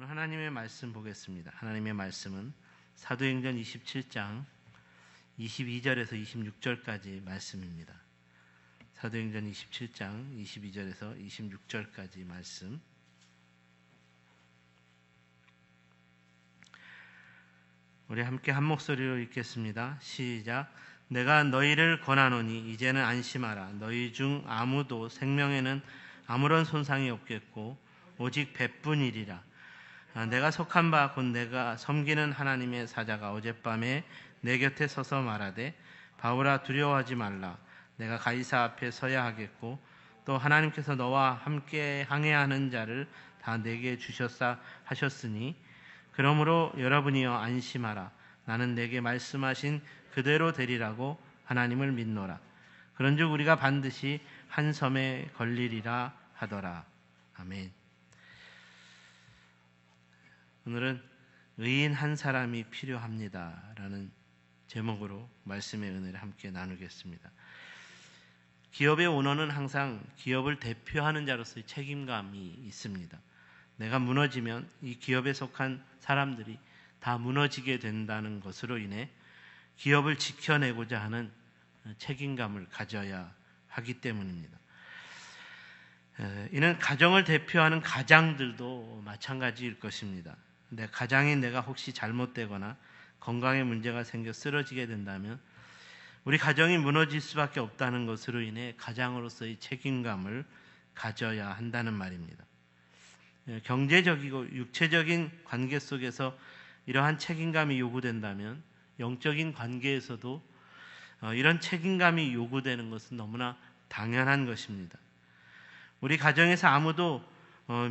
오늘 하나님의 말씀 보겠습니다. 하나님의 말씀은 사도행전 27장 22절에서 26절까지 말씀입니다. 사도행전 27장 22절에서 26절까지 말씀. 우리 함께 한 목소리로 읽겠습니다. 시작. 내가 너희를 권하노니 이제는 안심하라. 너희 중 아무도 생명에는 아무런 손상이 없겠고 오직 배뿐이리라. 내가 속한 바 곧 내가 섬기는 하나님의 사자가 어젯밤에 내 곁에 서서 말하되 바울아 두려워하지 말라. 내가 가이사 앞에 서야 하겠고 또 하나님께서 너와 함께 항해하는 자를 다 내게 주셨사 하셨으니 그러므로 여러분이여 안심하라. 나는 내게 말씀하신 그대로 되리라고 하나님을 믿노라. 그런즉 우리가 반드시 한 섬에 걸리리라 하더라. 아멘. 오늘은 의인 한 사람이 필요합니다 라는 제목으로 말씀의 은혜를 함께 나누겠습니다. 기업의 오너는 항상 기업을 대표하는 자로서의 책임감이 있습니다. 내가 무너지면 이 기업에 속한 사람들이 다 무너지게 된다는 것으로 인해 기업을 지켜내고자 하는 책임감을 가져야 하기 때문입니다. 이는 가정을 대표하는 가장들도 마찬가지일 것입니다. 내 가장인 내가 혹시 잘못되거나 건강에 문제가 생겨 쓰러지게 된다면 우리 가정이 무너질 수밖에 없다는 것으로 인해 가장으로서의 책임감을 가져야 한다는 말입니다. 경제적이고 육체적인 관계 속에서 이러한 책임감이 요구된다면 영적인 관계에서도 이런 책임감이 요구되는 것은 너무나 당연한 것입니다. 우리 가정에서 아무도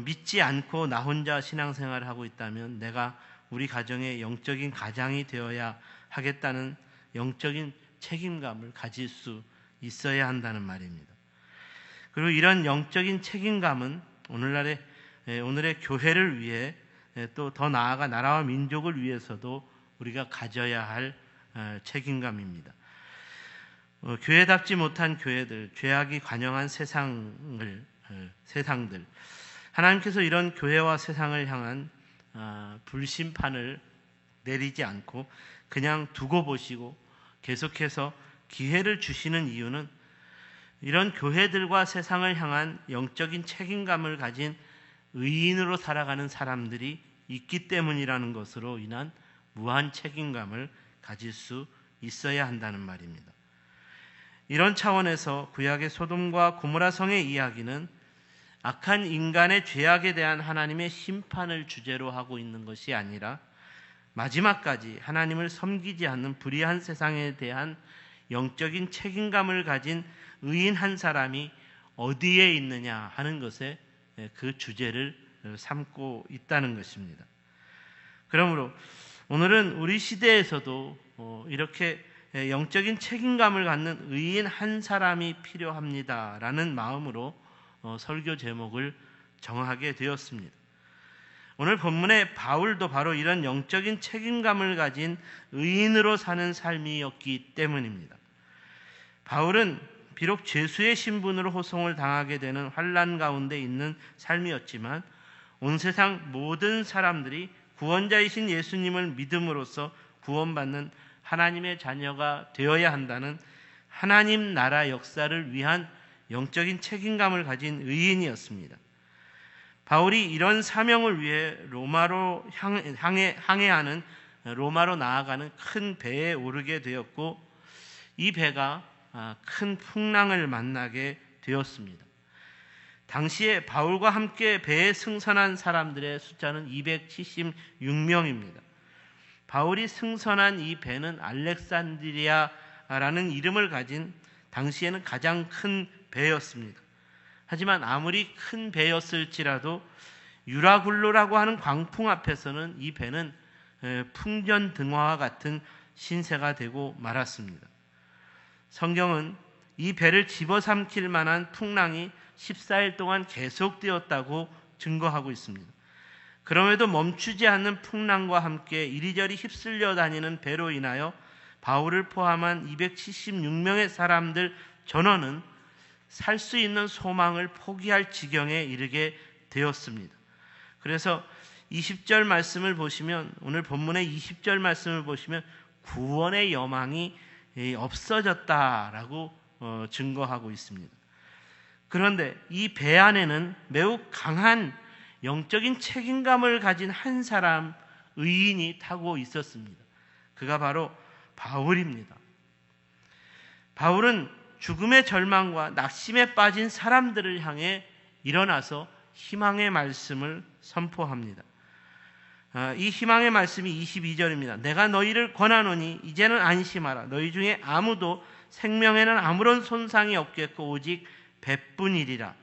믿지 않고 나 혼자 신앙생활을 하고 있다면 내가 우리 가정의 영적인 가장이 되어야 하겠다는 영적인 책임감을 가질 수 있어야 한다는 말입니다. 그리고 이런 영적인 책임감은 오늘의 교회를 위해 또 더 나아가 나라와 민족을 위해서도 우리가 가져야 할 책임감입니다. 교회답지 못한 교회들, 죄악이 관영한 세상들, 하나님께서 이런 교회와 세상을 향한 불심판을 내리지 않고 그냥 두고 보시고 계속해서 기회를 주시는 이유는 이런 교회들과 세상을 향한 영적인 책임감을 가진 의인으로 살아가는 사람들이 있기 때문이라는 것으로 인한 무한 책임감을 가질 수 있어야 한다는 말입니다. 이런 차원에서 구약의 소돔과 고모라 성의 이야기는 악한 인간의 죄악에 대한 하나님의 심판을 주제로 하고 있는 것이 아니라 마지막까지 하나님을 섬기지 않는 불의한 세상에 대한 영적인 책임감을 가진 의인 한 사람이 어디에 있느냐 하는 것에 그 주제를 삼고 있다는 것입니다. 그러므로 오늘은 우리 시대에서도 이렇게 영적인 책임감을 갖는 의인 한 사람이 필요합니다라는 마음으로 설교 제목을 정하게 되었습니다. 오늘 본문의 바울도 바로 이런 영적인 책임감을 가진 의인으로 사는 삶이었기 때문입니다. 바울은 비록 죄수의 신분으로 호송을 당하게 되는 환난 가운데 있는 삶이었지만 온 세상 모든 사람들이 구원자이신 예수님을 믿음으로써 구원받는 하나님의 자녀가 되어야 한다는 하나님 나라 역사를 위한 영적인 책임감을 가진 의인이었습니다. 바울이 이런 사명을 위해 로마로 항해하는 로마로 나아가는 큰 배에 오르게 되었고 이 배가 큰 풍랑을 만나게 되었습니다. 당시에 바울과 함께 배에 승선한 사람들의 숫자는 276명입니다. 바울이 승선한 이 배는 알렉산드리아라는 이름을 가진 당시에는 가장 큰 배였습니다. 하지만 아무리 큰 배였을지라도 유라굴로라고 하는 광풍 앞에서는 이 배는 풍전등화와 같은 신세가 되고 말았습니다. 성경은 이 배를 집어삼킬 만한 풍랑이 14일 동안 계속되었다고 증거하고 있습니다. 그럼에도 멈추지 않는 풍랑과 함께 이리저리 휩쓸려 다니는 배로 인하여 바울을 포함한 276명의 사람들 전원은 살 수 있는 소망을 포기할 지경에 이르게 되었습니다. 그래서 20절 말씀을 보시면, 오늘 본문의 20절 말씀을 보시면 구원의 여망이 없어졌다라고 증거하고 있습니다. 그런데 이 배 안에는 매우 강한 영적인 책임감을 가진 한 사람, 의인이 타고 있었습니다. 그가 바로 바울입니다. 바울은 죽음의 절망과 낙심에 빠진 사람들을 향해 일어나서 희망의 말씀을 선포합니다. 이 희망의 말씀이 22절입니다. 내가 너희를 권하노니 이제는 안심하라. 너희 중에 아무도 생명에는 아무런 손상이 없겠고 오직 배뿐이리라.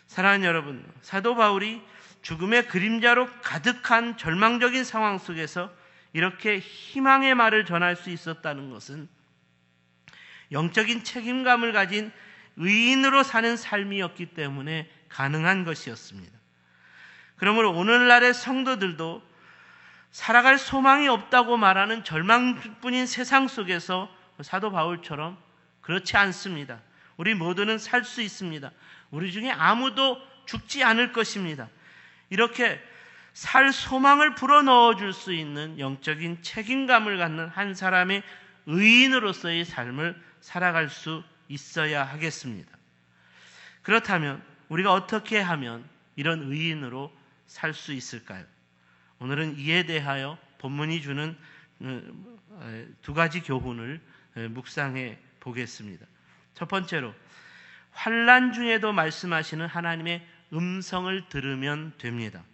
사랑하는 여러분, 사도 바울이 죽음의 그림자로 가득한 절망적인 상황 속에서 이렇게 희망의 말을 전할 수 있었다는 것은 영적인 책임감을 가진 의인으로 사는 삶이었기 때문에 가능한 것이었습니다. 그러므로 오늘날의 성도들도 살아갈 소망이 없다고 말하는 절망뿐인 세상 속에서 사도 바울처럼 그렇지 않습니다. 우리 모두는 살 수 있습니다. 우리 중에 아무도 죽지 않을 것입니다. 이렇게 살 소망을 불어넣어 줄 수 있는 영적인 책임감을 갖는 한 사람의 의인으로서의 삶을 살아갈 수 있어야 하겠습니다. 그렇다면 우리가 어떻게 하면 이런 의인으로 살 수 있을까요? 오늘은 이에 대하여 본문이 주는 두 가지 교훈을 묵상해 보겠습니다. 첫 번째로, 환난 중에도 말씀하시는 하나님의 음성을 들으면 됩니다.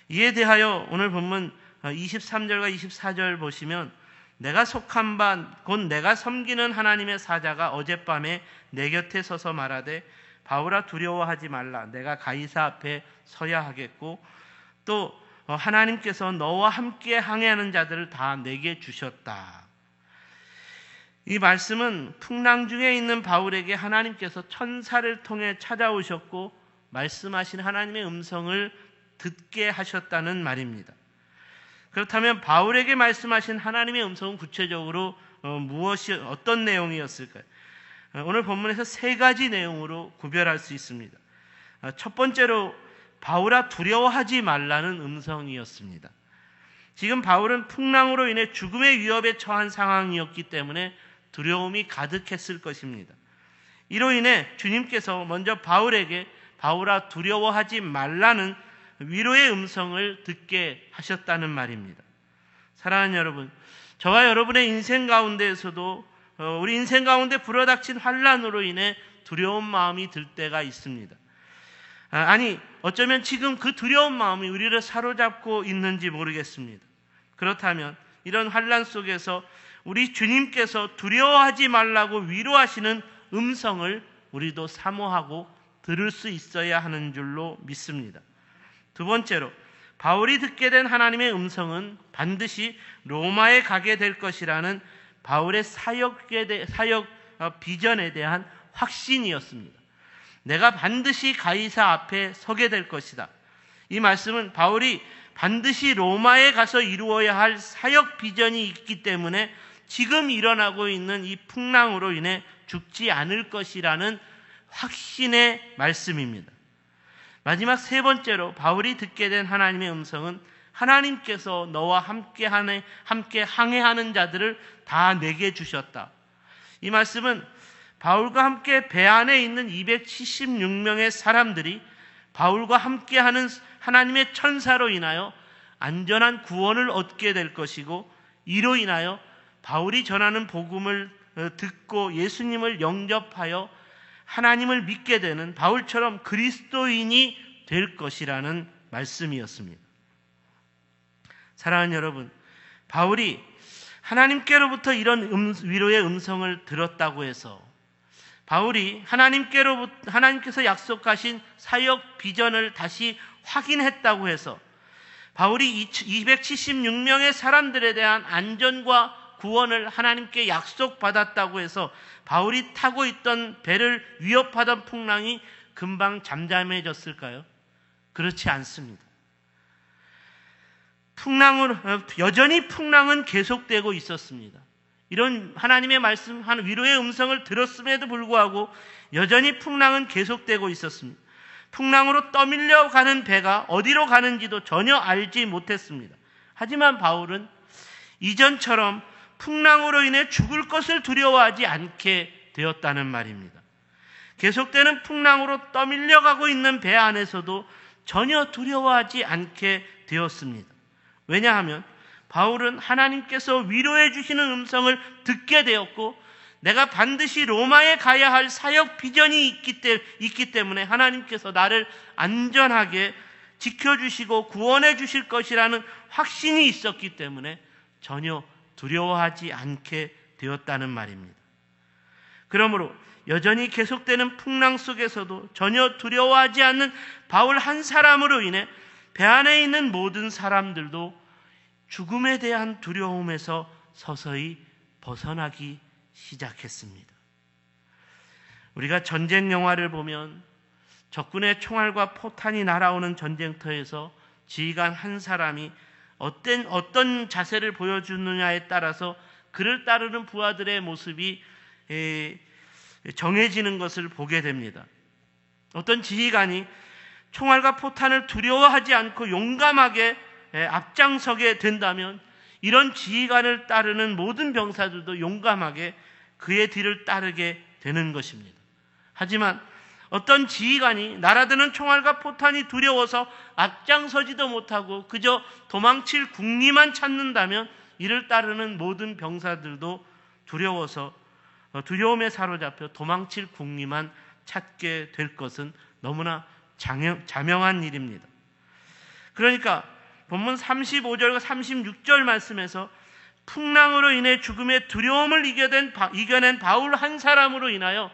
이에 대하여 오늘 본문 23절과 24절 보시면, 내가 속한 바 곧 내가 섬기는 하나님의 사자가 어젯밤에 내 곁에 서서 말하되 바울아 두려워하지 말라. 내가 가이사 앞에 서야 하겠고 또 하나님께서 너와 함께 항해하는 자들을 다 내게 주셨다. 이 말씀은 풍랑 중에 있는 바울에게 하나님께서 천사를 통해 찾아오셨고 말씀하신 하나님의 음성을 듣게 하셨다는 말입니다. 그렇다면 바울에게 말씀하신 하나님의 음성은 구체적으로 어떤 내용이었을까요? 오늘 본문에서 세 가지 내용으로 구별할 수 있습니다. 첫 번째로, 바울아 두려워하지 말라는 음성이었습니다. 지금 바울은 풍랑으로 인해 죽음의 위협에 처한 상황이었기 때문에 두려움이 가득했을 것입니다. 이로 인해 주님께서 먼저 바울에게 바울아 두려워하지 말라는 위로의 음성을 듣게 하셨다는 말입니다. 사랑하는 여러분, 저와 여러분의 인생 가운데에서도 우리 인생 가운데 불어닥친 환난으로 인해 두려운 마음이 들 때가 있습니다. 아니, 어쩌면 지금 그 두려운 마음이 우리를 사로잡고 있는지 모르겠습니다. 그렇다면 이런 환난 속에서 우리 주님께서 두려워하지 말라고 위로하시는 음성을 우리도 사모하고 들을 수 있어야 하는 줄로 믿습니다. 두 번째로, 바울이 듣게 된 하나님의 음성은 반드시 로마에 가게 될 것이라는 바울의 사역 비전에 대한 확신이었습니다. 내가 반드시 가이사 앞에 서게 될 것이다. 이 말씀은 바울이 반드시 로마에 가서 이루어야 할 사역 비전이 있기 때문에 지금 일어나고 있는 이 풍랑으로 인해 죽지 않을 것이라는 확신의 말씀입니다. 마지막 세 번째로, 바울이 듣게 된 하나님의 음성은 하나님께서 너와 함께 항해하는 자들을 다 내게 주셨다. 이 말씀은 바울과 함께 배 안에 있는 276명의 사람들이 바울과 함께하는 하나님의 천사로 인하여 안전한 구원을 얻게 될 것이고, 이로 인하여 바울이 전하는 복음을 듣고 예수님을 영접하여 하나님을 믿게 되는 바울처럼 그리스도인이 될 것이라는 말씀이었습니다. 사랑하는 여러분, 바울이 하나님께로부터 이런 위로의 음성을 들었다고 해서 바울이 하나님께서 약속하신 사역 비전을 다시 확인했다고 해서 바울이 276명의 사람들에 대한 안전과 구원을 하나님께 약속받았다고 해서 바울이 타고 있던 배를 위협하던 풍랑이 금방 잠잠해졌을까요? 그렇지 않습니다. 여전히 풍랑은 계속되고 있었습니다. 이런 하나님의 말씀, 위로의 음성을 들었음에도 불구하고 여전히 풍랑은 계속되고 있었습니다. 풍랑으로 떠밀려 가는 배가 어디로 가는지도 전혀 알지 못했습니다. 하지만 바울은 이전처럼 풍랑으로 인해 죽을 것을 두려워하지 않게 되었다는 말입니다. 계속되는 풍랑으로 떠밀려가고 있는 배 안에서도 전혀 두려워하지 않게 되었습니다. 왜냐하면 바울은 하나님께서 위로해 주시는 음성을 듣게 되었고, 내가 반드시 로마에 가야 할 사역 비전이 있기 때문에 하나님께서 나를 안전하게 지켜주시고 구원해 주실 것이라는 확신이 있었기 때문에 전혀 두려워하지 않게 되었다는 말입니다. 그러므로 여전히 계속되는 풍랑 속에서도 전혀 두려워하지 않는 바울 한 사람으로 인해 배 안에 있는 모든 사람들도 죽음에 대한 두려움에서 서서히 벗어나기 시작했습니다. 우리가 전쟁 영화를 보면 적군의 총알과 포탄이 날아오는 전쟁터에서 지휘관 한 사람이 어떤 자세를 보여주느냐에 따라서 그를 따르는 부하들의 모습이 정해지는 것을 보게 됩니다. 어떤 지휘관이 총알과 포탄을 두려워하지 않고 용감하게 앞장서게 된다면 이런 지휘관을 따르는 모든 병사들도 용감하게 그의 뒤를 따르게 되는 것입니다. 하지만 어떤 지휘관이 날아드는 총알과 포탄이 두려워서 앞장서지도 못하고 그저 도망칠 궁리만 찾는다면 이를 따르는 모든 병사들도 두려움에 사로잡혀 도망칠 궁리만 찾게 될 것은 너무나 자명한 일입니다. 그러니까 본문 35절과 36절 말씀에서 풍랑으로 인해 죽음의 두려움을 이겨낸 바울 한 사람으로 인하여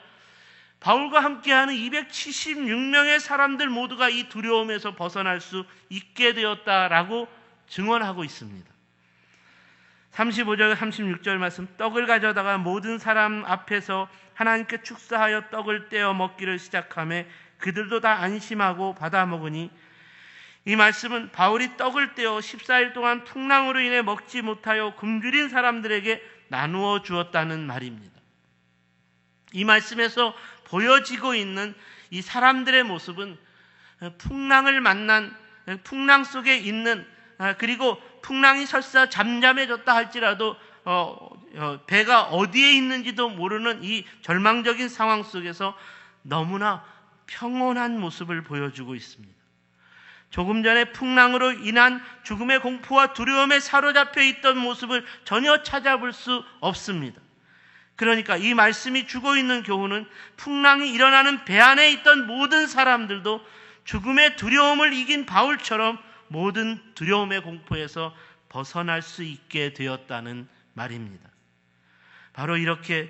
바울과 함께하는 276명의 사람들 모두가 이 두려움에서 벗어날 수 있게 되었다라고 증언하고 있습니다. 35절 36절 말씀, 떡을 가져다가 모든 사람 앞에서 하나님께 축사하여 떡을 떼어 먹기를 시작하며 그들도 다 안심하고 받아 먹으니, 이 말씀은 바울이 떡을 떼어 14일 동안 풍랑으로 인해 먹지 못하여 굶주린 사람들에게 나누어 주었다는 말입니다. 이 말씀에서 보여지고 있는 이 사람들의 모습은 풍랑을 만난, 풍랑 속에 있는, 그리고 풍랑이 설사 잠잠해졌다 할지라도 배가 어디에 있는지도 모르는 이 절망적인 상황 속에서 너무나 평온한 모습을 보여주고 있습니다. 조금 전에 풍랑으로 인한 죽음의 공포와 두려움에 사로잡혀 있던 모습을 전혀 찾아볼 수 없습니다. 그러니까 이 말씀이 주고 있는 교훈은 풍랑이 일어나는 배 안에 있던 모든 사람들도 죽음의 두려움을 이긴 바울처럼 모든 두려움의 공포에서 벗어날 수 있게 되었다는 말입니다. 바로 이렇게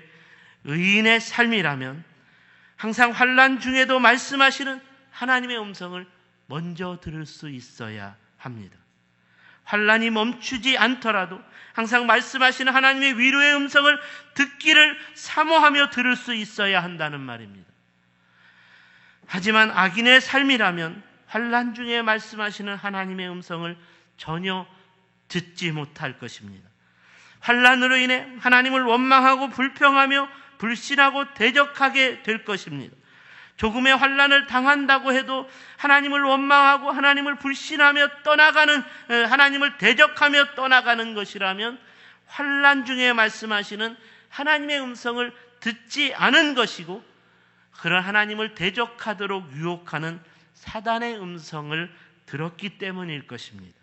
의인의 삶이라면 항상 환난 중에도 말씀하시는 하나님의 음성을 먼저 들을 수 있어야 합니다. 환난이 멈추지 않더라도 항상 말씀하시는 하나님의 위로의 음성을 듣기를 사모하며 들을 수 있어야 한다는 말입니다. 하지만 악인의 삶이라면 환난 중에 말씀하시는 하나님의 음성을 전혀 듣지 못할 것입니다. 환난으로 인해 하나님을 원망하고 불평하며 불신하고 대적하게 될 것입니다. 조금의 환난을 당한다고 해도 하나님을 원망하고 하나님을 불신하며 떠나가는, 하나님을 대적하며 떠나가는 것이라면 환난 중에 말씀하시는 하나님의 음성을 듣지 않은 것이고, 그런 하나님을 대적하도록 유혹하는 사단의 음성을 들었기 때문일 것입니다.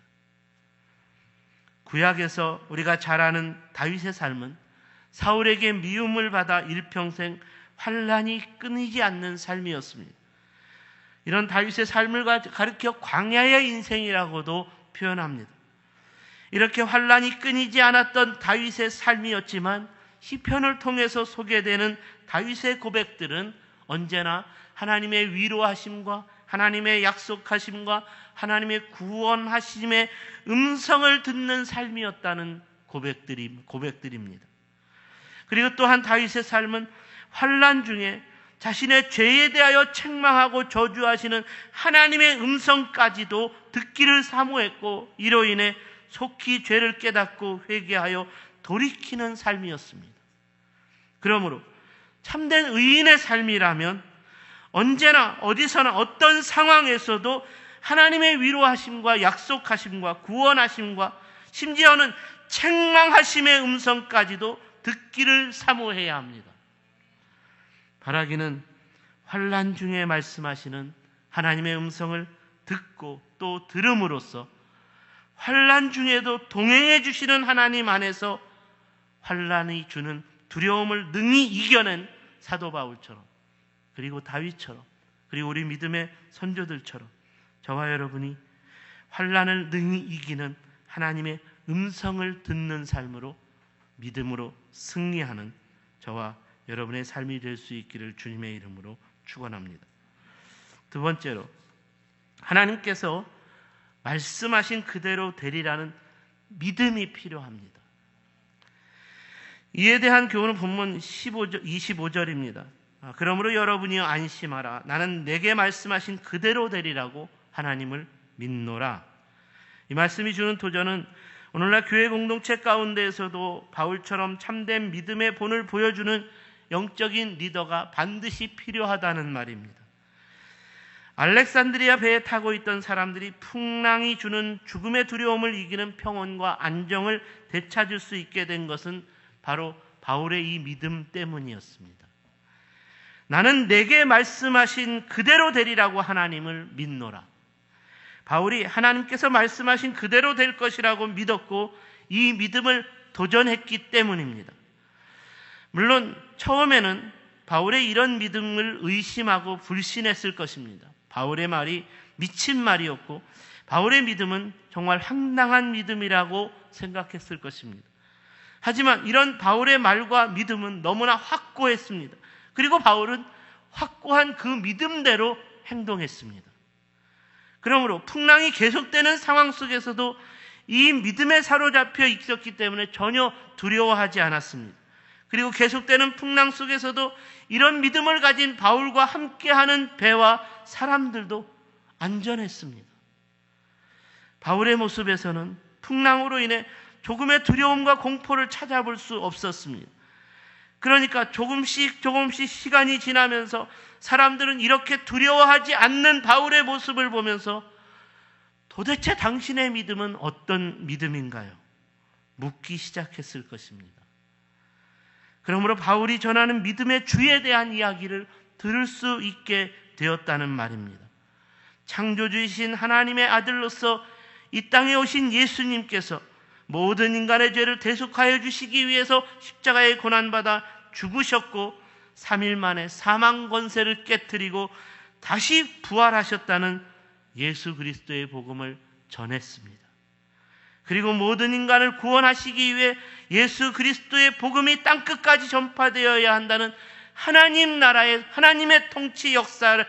구약에서 우리가 잘 아는 다윗의 삶은 사울에게 미움을 받아 일평생 환난이 끊이지 않는 삶이었습니다. 이런 다윗의 삶을 가리켜 광야의 인생이라고도 표현합니다. 이렇게 환난이 끊이지 않았던 다윗의 삶이었지만 시편을 통해서 소개되는 다윗의 고백들은 언제나 하나님의 위로하심과 하나님의 약속하심과 하나님의 구원하심의 음성을 듣는 삶이었다는 고백들입니다. 그리고 또한 다윗의 삶은 환난 중에 자신의 죄에 대하여 책망하고 저주하시는 하나님의 음성까지도 듣기를 사모했고, 이로 인해 속히 죄를 깨닫고 회개하여 돌이키는 삶이었습니다. 그러므로 참된 의인의 삶이라면 언제나 어디서나 어떤 상황에서도 하나님의 위로하심과 약속하심과 구원하심과 심지어는 책망하심의 음성까지도 듣기를 사모해야 합니다. 바라기는 환난 중에 말씀하시는 하나님의 음성을 듣고 또 들음으로써 환난 중에도 동행해 주시는 하나님 안에서 환난이 주는 두려움을 능히 이겨낸 사도 바울처럼, 그리고 다윗처럼, 그리고 우리 믿음의 선조들처럼 저와 여러분이 환난을 능히 이기는 하나님의 음성을 듣는 삶으로 믿음으로 승리하는 저와 여러분의 삶이 될 수 있기를 주님의 이름으로 축원합니다. 두 번째로, 하나님께서 말씀하신 그대로 되리라는 믿음이 필요합니다. 이에 대한 교훈은 본문 25절입니다. 그러므로 여러분이여 안심하라. 나는 내게 말씀하신 그대로 되리라고 하나님을 믿노라. 이 말씀이 주는 도전은 오늘날 교회 공동체 가운데에서도 바울처럼 참된 믿음의 본을 보여주는 영적인 리더가 반드시 필요하다는 말입니다. 알렉산드리아 배에 타고 있던 사람들이 풍랑이 주는 죽음의 두려움을 이기는 평온과 안정을 되찾을 수 있게 된 것은 바로 바울의 이 믿음 때문이었습니다. 나는 내게 말씀하신 그대로 되리라고 하나님을 믿노라. 바울이 하나님께서 말씀하신 그대로 될 것이라고 믿었고 이 믿음을 도전했기 때문입니다. 물론 처음에는 바울의 이런 믿음을 의심하고 불신했을 것입니다. 바울의 말이 미친 말이었고 바울의 믿음은 정말 황당한 믿음이라고 생각했을 것입니다. 하지만 이런 바울의 말과 믿음은 너무나 확고했습니다. 그리고 바울은 확고한 그 믿음대로 행동했습니다. 그러므로 풍랑이 계속되는 상황 속에서도 이 믿음에 사로잡혀 있었기 때문에 전혀 두려워하지 않았습니다. 그리고 계속되는 풍랑 속에서도 이런 믿음을 가진 바울과 함께하는 배와 사람들도 안전했습니다. 바울의 모습에서는 풍랑으로 인해 조금의 두려움과 공포를 찾아볼 수 없었습니다. 그러니까 조금씩 시간이 지나면서 사람들은 이렇게 두려워하지 않는 바울의 모습을 보면서 도대체 당신의 믿음은 어떤 믿음인가요? 묻기 시작했을 것입니다. 그러므로 바울이 전하는 믿음의 주에 대한 이야기를 들을 수 있게 되었다는 말입니다. 창조주이신 하나님의 아들로서 이 땅에 오신 예수님께서 모든 인간의 죄를 대속하여 주시기 위해서 십자가에 고난받아 죽으셨고 3일 만에 사망 권세를 깨뜨리고 다시 부활하셨다는 예수 그리스도의 복음을 전했습니다. 그리고 모든 인간을 구원하시기 위해 예수 그리스도의 복음이 땅끝까지 전파되어야 한다는 하나님 나라의 하나님의 통치 역사를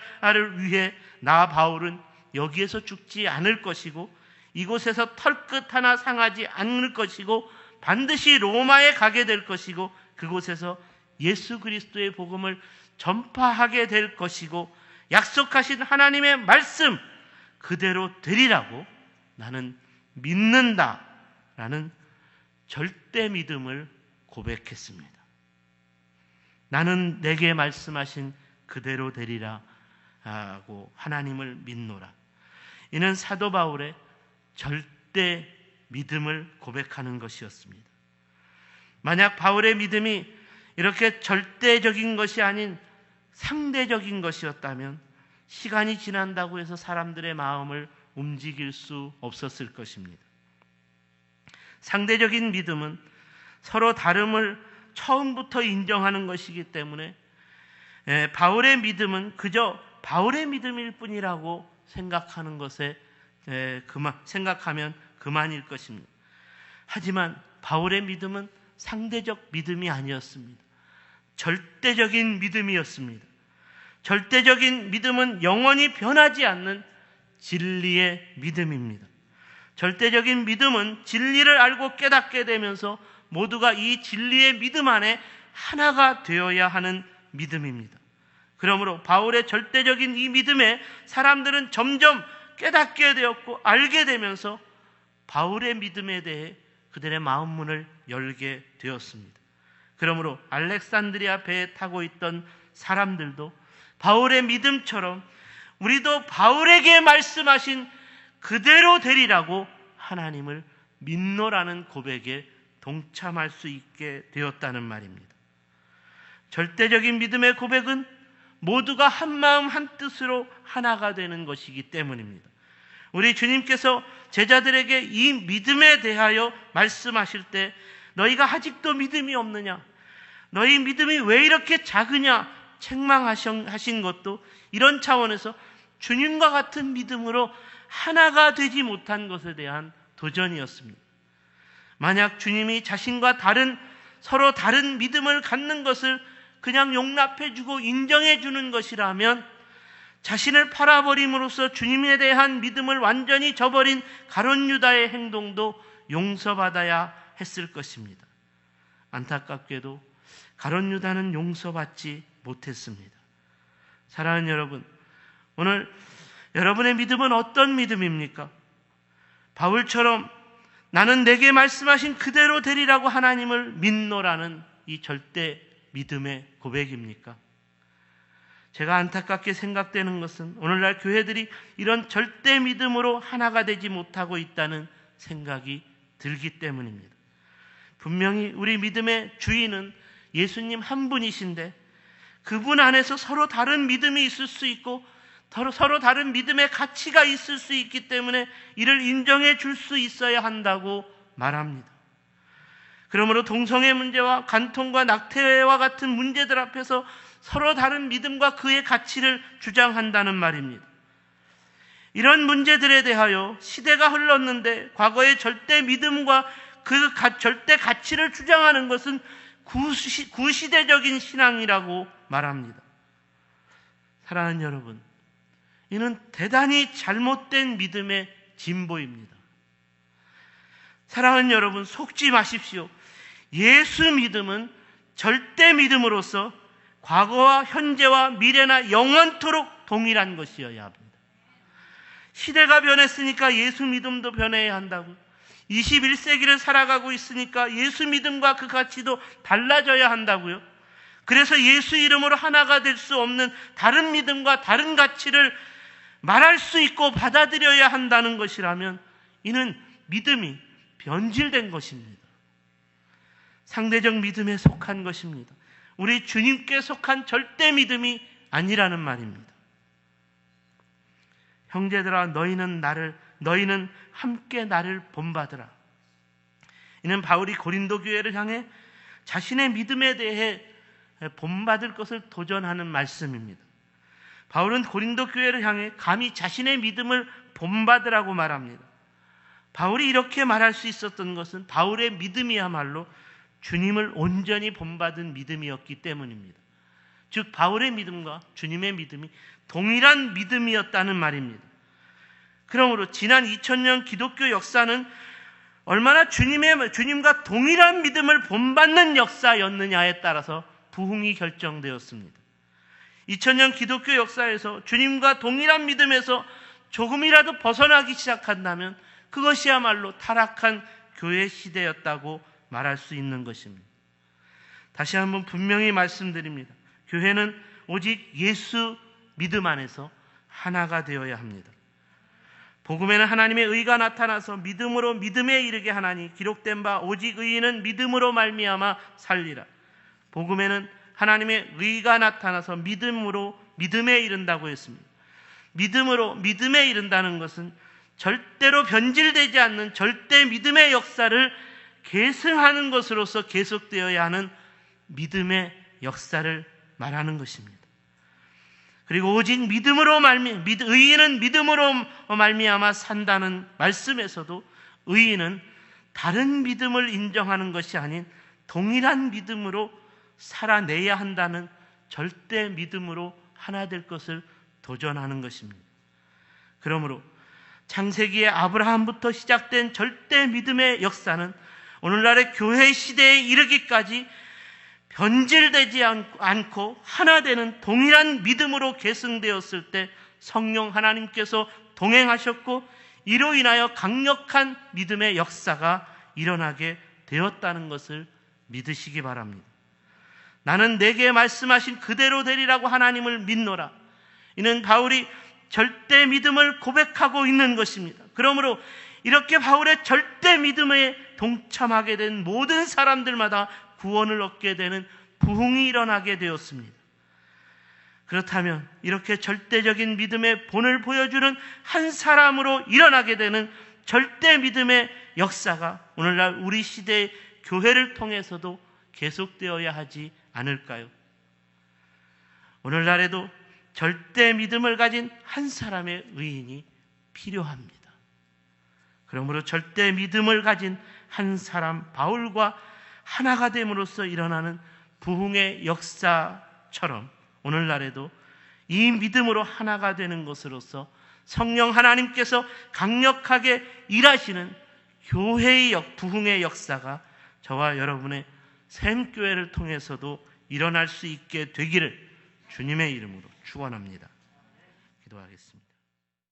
위해 나 바울은 여기에서 죽지 않을 것이고 이곳에서 털끝 하나 상하지 않을 것이고 반드시 로마에 가게 될 것이고 그곳에서 예수 그리스도의 복음을 전파하게 될 것이고 약속하신 하나님의 말씀 그대로 되리라고 나는 믿는다라는 절대 믿음을 고백했습니다. 나는 내게 말씀하신 그대로 되리라 하고 하나님을 믿노라. 이는 사도 바울의 절대 믿음을 고백하는 것이었습니다. 만약 바울의 믿음이 이렇게 절대적인 것이 아닌 상대적인 것이었다면 시간이 지난다고 해서 사람들의 마음을 움직일 수 없었을 것입니다. 상대적인 믿음은 서로 다름을 처음부터 인정하는 것이기 때문에 바울의 믿음은 그저 바울의 믿음일 뿐이라고 생각하는 것에 생각하면 그만일 것입니다. 하지만 바울의 믿음은 상대적 믿음이 아니었습니다. 절대적인 믿음이었습니다. 절대적인 믿음은 영원히 변하지 않는 진리의 믿음입니다. 절대적인 믿음은 진리를 알고 깨닫게 되면서 모두가 이 진리의 믿음 안에 하나가 되어야 하는 믿음입니다. 그러므로 바울의 절대적인 이 믿음에 사람들은 점점 깨닫게 되었고 알게 되면서 바울의 믿음에 대해 그들의 마음문을 열게 되었습니다. 그러므로 알렉산드리아 배에 타고 있던 사람들도 바울의 믿음처럼 우리도 바울에게 말씀하신 그대로 되리라고 하나님을 믿노라는 고백에 동참할 수 있게 되었다는 말입니다. 절대적인 믿음의 고백은 모두가 한 마음 한 뜻으로 하나가 되는 것이기 때문입니다. 우리 주님께서 제자들에게 이 믿음에 대하여 말씀하실 때 너희가 아직도 믿음이 없느냐? 너희 믿음이 왜 이렇게 작으냐? 책망하신 것도 이런 차원에서 주님과 같은 믿음으로 하나가 되지 못한 것에 대한 도전이었습니다. 만약 주님이 자신과 서로 다른 믿음을 갖는 것을 그냥 용납해주고 인정해주는 것이라면 자신을 팔아버림으로써 주님에 대한 믿음을 완전히 저버린 가룟 유다의 행동도 용서받아야 했을 것입니다. 안타깝게도 가룟 유다는 용서받지 못했습니다. 사랑하는 여러분, 오늘 여러분의 믿음은 어떤 믿음입니까? 바울처럼 나는 내게 말씀하신 그대로 되리라고 하나님을 믿노라는 이 절대 믿음의 고백입니까? 제가 안타깝게 생각되는 것은 오늘날 교회들이 이런 절대 믿음으로 하나가 되지 못하고 있다는 생각이 들기 때문입니다. 분명히 우리 믿음의 주인은 예수님 한 분이신데 그분 안에서 서로 다른 믿음이 있을 수 있고 서로 다른 믿음의 가치가 있을 수 있기 때문에 이를 인정해 줄 수 있어야 한다고 말합니다. 그러므로 동성애 문제와 간통과 낙태와 같은 문제들 앞에서 서로 다른 믿음과 그의 가치를 주장한다는 말입니다. 이런 문제들에 대하여 시대가 흘렀는데 과거의 절대 믿음과 그 절대 가치를 주장하는 것은 구시대적인 신앙이라고 말합니다. 사랑하는 여러분, 이는 대단히 잘못된 믿음의 진보입니다. 사랑하는 여러분, 속지 마십시오. 예수 믿음은 절대 믿음으로서 과거와 현재와 미래나 영원토록 동일한 것이어야 합니다. 시대가 변했으니까 예수 믿음도 변해야 한다고. 21세기를 살아가고 있으니까 예수 믿음과 그 가치도 달라져야 한다고요. 그래서 예수 이름으로 하나가 될 수 없는 다른 믿음과 다른 가치를 말할 수 있고 받아들여야 한다는 것이라면 이는 믿음이 변질된 것입니다. 상대적 믿음에 속한 것입니다. 우리 주님께 속한 절대 믿음이 아니라는 말입니다. 형제들아, 너희는 함께 나를 본받으라. 이는 바울이 고린도 교회를 향해 자신의 믿음에 대해 본받을 것을 도전하는 말씀입니다. 바울은 고린도 교회를 향해 감히 자신의 믿음을 본받으라고 말합니다. 바울이 이렇게 말할 수 있었던 것은 바울의 믿음이야말로 주님을 온전히 본받은 믿음이었기 때문입니다. 즉 바울의 믿음과 주님의 믿음이 동일한 믿음이었다는 말입니다. 그러므로 지난 2000년 기독교 역사는 얼마나 주님과 동일한 믿음을 본받는 역사였느냐에 따라서 부흥이 결정되었습니다. 2000년 기독교 역사에서 주님과 동일한 믿음에서 조금이라도 벗어나기 시작한다면 그것이야말로 타락한 교회 시대였다고 말할 수 있는 것입니다. 다시 한번 분명히 말씀드립니다. 교회는 오직 예수 믿음 안에서 하나가 되어야 합니다. 복음에는 하나님의 의가 나타나서 믿음으로 믿음에 이르게 하나니 기록된 바 오직 의인은 믿음으로 말미암아 살리라. 복음에는 하나님의 의가 나타나서 믿음으로 믿음에 이른다고 했습니다. 믿음으로 믿음에 이른다는 것은 절대로 변질되지 않는 절대 믿음의 역사를 계승하는 것으로서 계속되어야 하는 믿음의 역사를 말하는 것입니다. 그리고 오직 의인은 믿음으로 말미암아 산다는 말씀에서도 의인은 다른 믿음을 인정하는 것이 아닌 동일한 믿음으로 살아내야 한다는 절대 믿음으로 하나 될 것을 도전하는 것입니다. 그러므로 창세기의 아브라함부터 시작된 절대 믿음의 역사는 오늘날의 교회 시대에 이르기까지 변질되지 않고 하나 되는 동일한 믿음으로 계승되었을 때 성령 하나님께서 동행하셨고 이로 인하여 강력한 믿음의 역사가 일어나게 되었다는 것을 믿으시기 바랍니다. 나는 내게 말씀하신 그대로 되리라고 하나님을 믿노라. 이는 바울이 절대 믿음을 고백하고 있는 것입니다. 그러므로 이렇게 바울의 절대 믿음에 동참하게 된 모든 사람들마다 구원을 얻게 되는 부흥이 일어나게 되었습니다. 그렇다면 이렇게 절대적인 믿음의 본을 보여주는 한 사람으로 일어나게 되는 절대 믿음의 역사가 오늘날 우리 시대의 교회를 통해서도 계속되어야 하지 않을까요? 오늘날에도 절대 믿음을 가진 한 사람의 의인이 필요합니다. 그러므로 절대 믿음을 가진 한 사람 바울과 하나가 됨으로써 일어나는 부흥의 역사처럼 오늘날에도 이 믿음으로 하나가 되는 것으로서 성령 하나님께서 강력하게 일하시는 교회의 부흥의 역사가 저와 여러분의 샘교회를 통해서도 일어날 수 있게 되기를 주님의 이름으로 축원합니다. 기도하겠습니다.